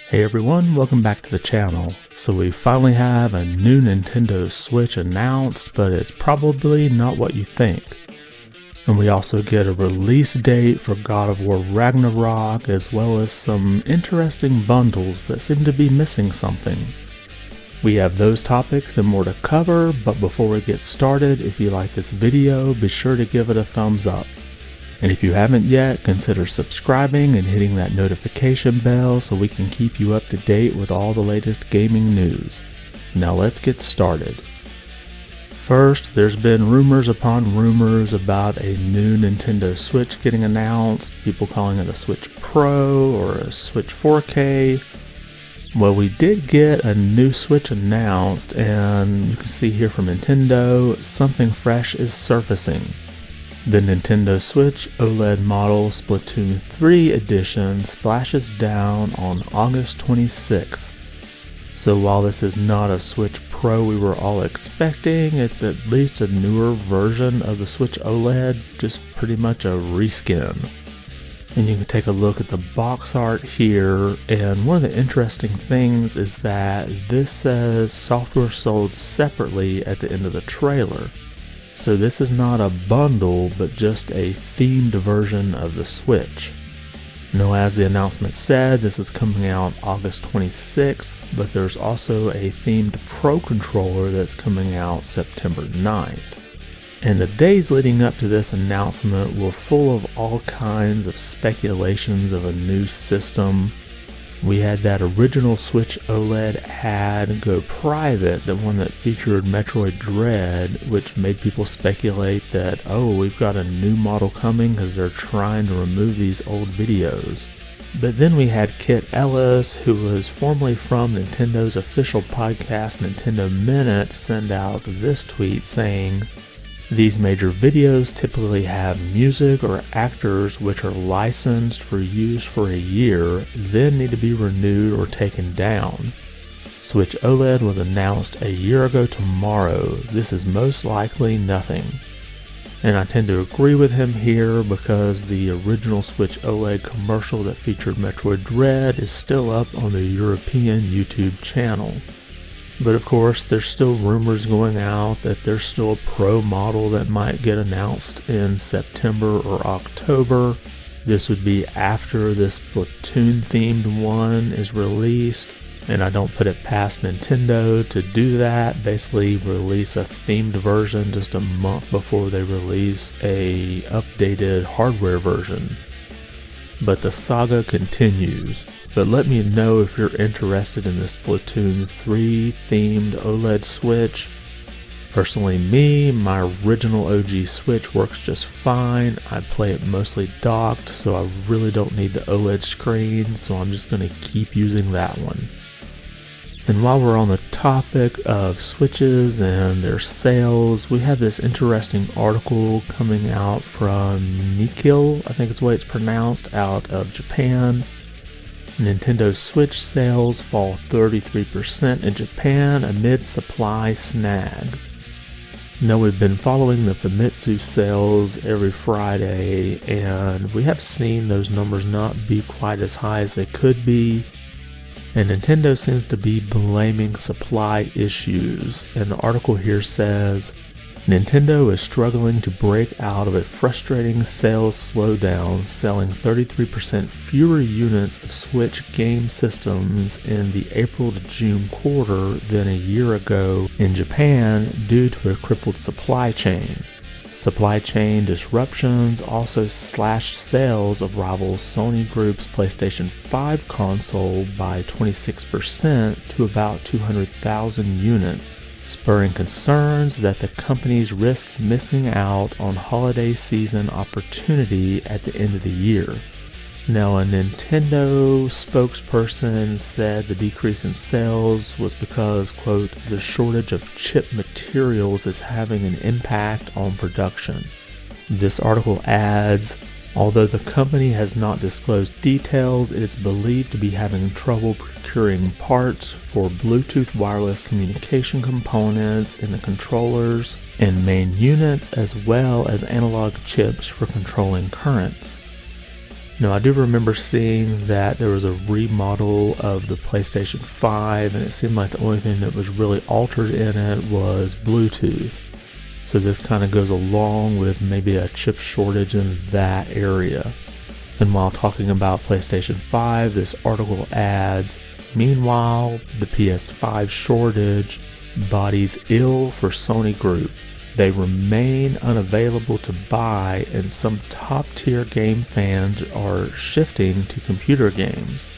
Hey everyone, welcome back to the channel. So we finally have a new Nintendo Switch announced, but it's probably not what you think. And we also get a release date for God of War Ragnarok, as well as some interesting bundles that seem to be missing something. We have those topics and more to cover, but before we get started, if you like this video, be sure to give it a thumbs up. And if you haven't yet, consider subscribing and hitting that notification bell so we can keep you up to date with all the latest gaming news. Now let's get started. First, there's been rumors upon rumors about a new Nintendo Switch getting announced, people calling it a Switch Pro or a Switch 4K. Well, we did get a new Switch announced, and you can see here from Nintendo, something fresh is surfacing. The Nintendo Switch OLED model Splatoon 3 edition splashes down on August 26th. So while this is not a Switch Pro we were all expecting, it's at least a newer version of the Switch OLED, just pretty much a reskin. And you can take a look at the box art here, and one of the interesting things is that this says software sold separately at the end of the trailer. So this is not a bundle, but just a themed version of the Switch. Now, as the announcement said, this is coming out August 26th, but there's also a themed Pro controller that's coming out September 9th. And the days leading up to this announcement were full of all kinds of speculations of a new system. We had that original Switch OLED ad go private, the one that featured Metroid Dread, which made people speculate that, oh, we've got a new model coming because they're trying to remove these old videos. But then we had Kit Ellis, who was formerly from Nintendo's official podcast Nintendo Minute, send out this tweet saying, "These major videos typically have music or actors which are licensed for use for a year, then need to be renewed or taken down. Switch OLED was announced a year ago tomorrow. This is most likely nothing." And I tend to agree with him here because the original Switch OLED commercial that featured Metroid Dread is still up on the European YouTube channel. But of course, there's still rumors going out that there's still a Pro model that might get announced in September or October. This would be after this Splatoon themed one is released, and I don't put it past Nintendo to do that, basically release a themed version just a month before they release a updated hardware version. But the saga continues. But let me know if you're interested in the Splatoon 3 themed OLED Switch. Personally me, my original OG Switch works just fine. I play it mostly docked, so I really don't need the OLED screen, so I'm just going to keep using that one. And while we're on the topic of Switches and their sales, we have this interesting article coming out from Nikkei, I think is the way it's pronounced, out of Japan. Nintendo Switch sales fall 33% in Japan amid supply snag. Now, we've been following the Famitsu sales every Friday, and we have seen those numbers not be quite as high as they could be. And Nintendo seems to be blaming supply issues. And the article here says, Nintendo is struggling to break out of a frustrating sales slowdown, selling 33% fewer units of Switch game systems in the April to June quarter than a year ago in Japan due to a crippled supply chain. Supply chain disruptions also slashed sales of rival Sony Group's PlayStation 5 console by 26% to about 200,000 units, spurring concerns that the companies risk missing out on holiday season opportunity at the end of the year. Now, a Nintendo spokesperson said the decrease in sales was because, quote, the shortage of chip materials is having an impact on production. This article adds, although the company has not disclosed details, it is believed to be having trouble procuring parts for Bluetooth wireless communication components in the controllers and main units, as well as analog chips for controlling currents. Now, I do remember seeing that there was a remodel of the PlayStation 5, and it seemed like the only thing that was really altered in it was Bluetooth. So this kind of goes along with maybe a chip shortage in that area. And while talking about PlayStation 5, this article adds, meanwhile, the PS5 shortage bodies ill for Sony Group. They remain unavailable to buy, and some top-tier game fans are shifting to computer games.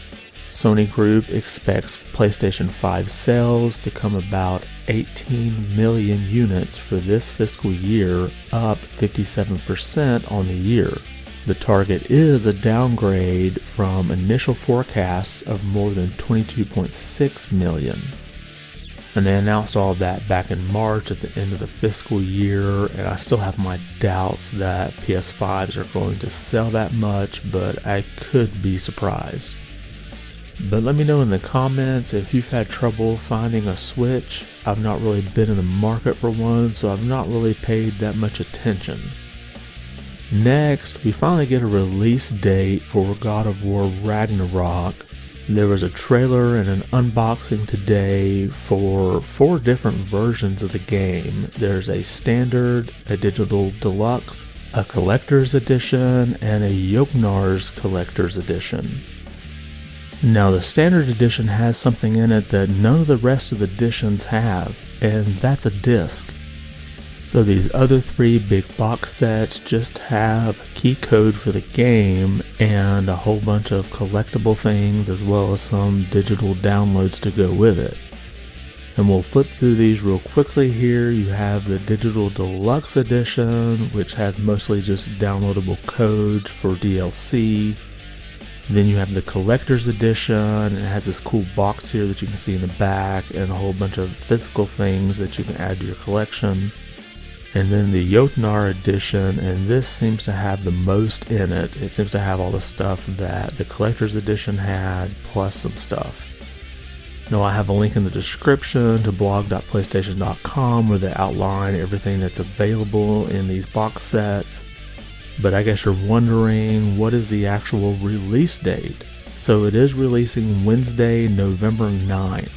Sony Group expects PlayStation 5 sales to come about 18 million units for this fiscal year, up 57% on the year. The target is a downgrade from initial forecasts of more than 22.6 million. And they announced all of that back in March at the end of the fiscal year, and I still have my doubts that PS5s are going to sell that much, but I could be surprised. But let me know in the comments if you've had trouble finding a Switch. I've not really been in the market for one, so I've not really paid that much attention. Next, we finally get a release date for God of War Ragnarok. There was a trailer and an unboxing today for 4 different versions of the game. There's a standard, a digital deluxe, a collector's edition, and a Jötnar's collector's edition. Now, the standard edition has something in it that none of the rest of the editions have, and that's a disc. So these other 3 big box sets just have a key code for the game and a whole bunch of collectible things as well as some digital downloads to go with it. And we'll flip through these real quickly here. You have the digital deluxe edition, which has mostly just downloadable codes for DLC. Then you have the collector's edition, and it has this cool box here that you can see in the back and a whole bunch of physical things that you can add to your collection. And then the Jötnar edition, and this seems to have the most in it. It seems to have all the stuff that the collector's edition had, plus some stuff. Now, I have a link in the description to blog.playstation.com where they outline everything that's available in these box sets. But I guess you're wondering, what is the actual release date? So it is releasing Wednesday, November 9th.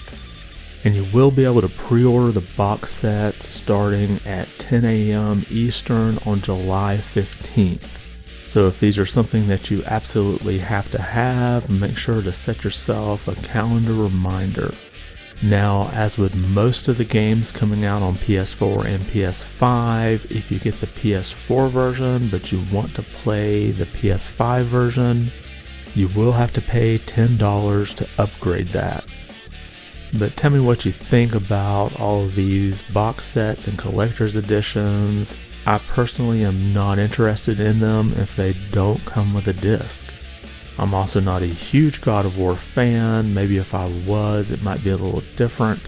And you will be able to pre-order the box sets starting at 10 a.m. Eastern on July 15th. So if these are something that you absolutely have to have, make sure to set yourself a calendar reminder. Now, as with most of the games coming out on PS4 and PS5, if you get the PS4 version but you want to play the PS5 version, you will have to pay $10 to upgrade that. But tell me what you think about all of these box sets and collector's editions. I personally am not interested in them if they don't come with a disc. I'm also not a huge God of War fan. Maybe if I was, it might be a little different.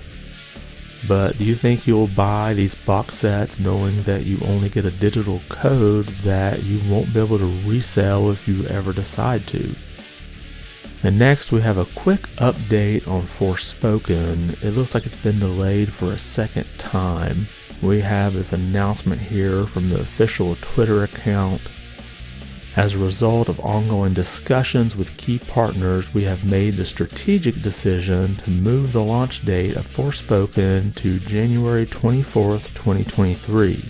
But do you think you'll buy these box sets knowing that you only get a digital code that you won't be able to resell if you ever decide to? And next we have a quick update on Forspoken. It looks like it's been delayed for a second time. We have this announcement here from the official Twitter account. As a result of ongoing discussions with key partners, we have made the strategic decision to move the launch date of Forspoken to January 24th, 2023.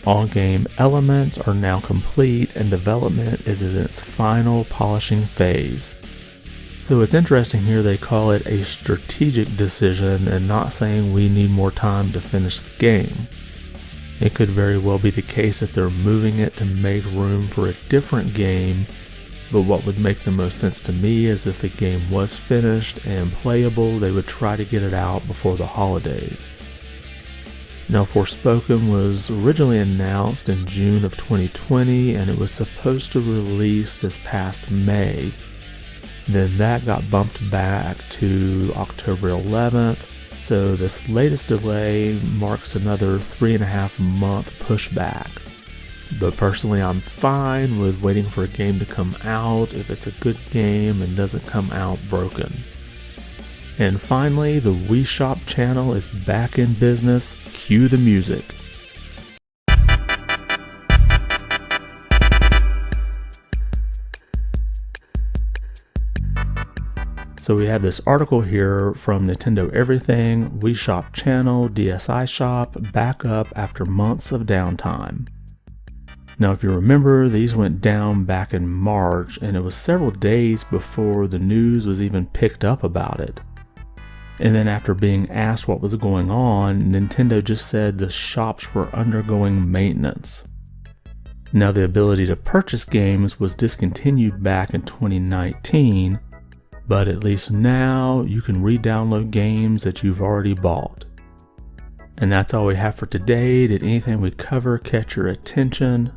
All game elements are now complete and development is in its final polishing phase. So it's interesting here they call it a strategic decision and not saying we need more time to finish the game. It could very well be the case that they're moving it to make room for a different game, but what would make the most sense to me is if the game was finished and playable, they would try to get it out before the holidays. Now, Forspoken was originally announced in June of 2020 and it was supposed to release this past May. Then that got bumped back to October 11th, so this latest delay marks another 3.5 month pushback. But personally, I'm fine with waiting for a game to come out if it's a good game and doesn't come out broken. And finally, the Wii Shop channel is back in business. Cue the music. So we have this article here from Nintendo Everything, Wii Shop Channel, DSi Shop, backup after months of downtime. Now if you remember, these went down back in March, and it was several days before the news was even picked up about it. And then after being asked what was going on, Nintendo just said the shops were undergoing maintenance. Now the ability to purchase games was discontinued back in 2019, but at least now you can re-download games that you've already bought. And that's all we have for today. Did anything we cover catch your attention?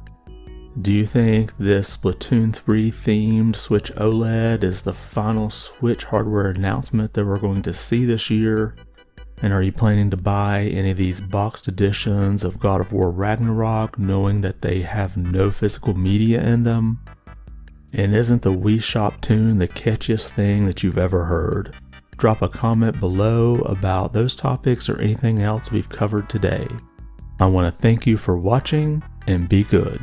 Do you think this Splatoon 3 themed Switch OLED is the final Switch hardware announcement that we're going to see this year? And are you planning to buy any of these boxed editions of God of War Ragnarok, knowing that they have no physical media in them? And isn't the Wii Shop tune the catchiest thing that you've ever heard? Drop a comment below about those topics or anything else we've covered today. I want to thank you for watching, and be good.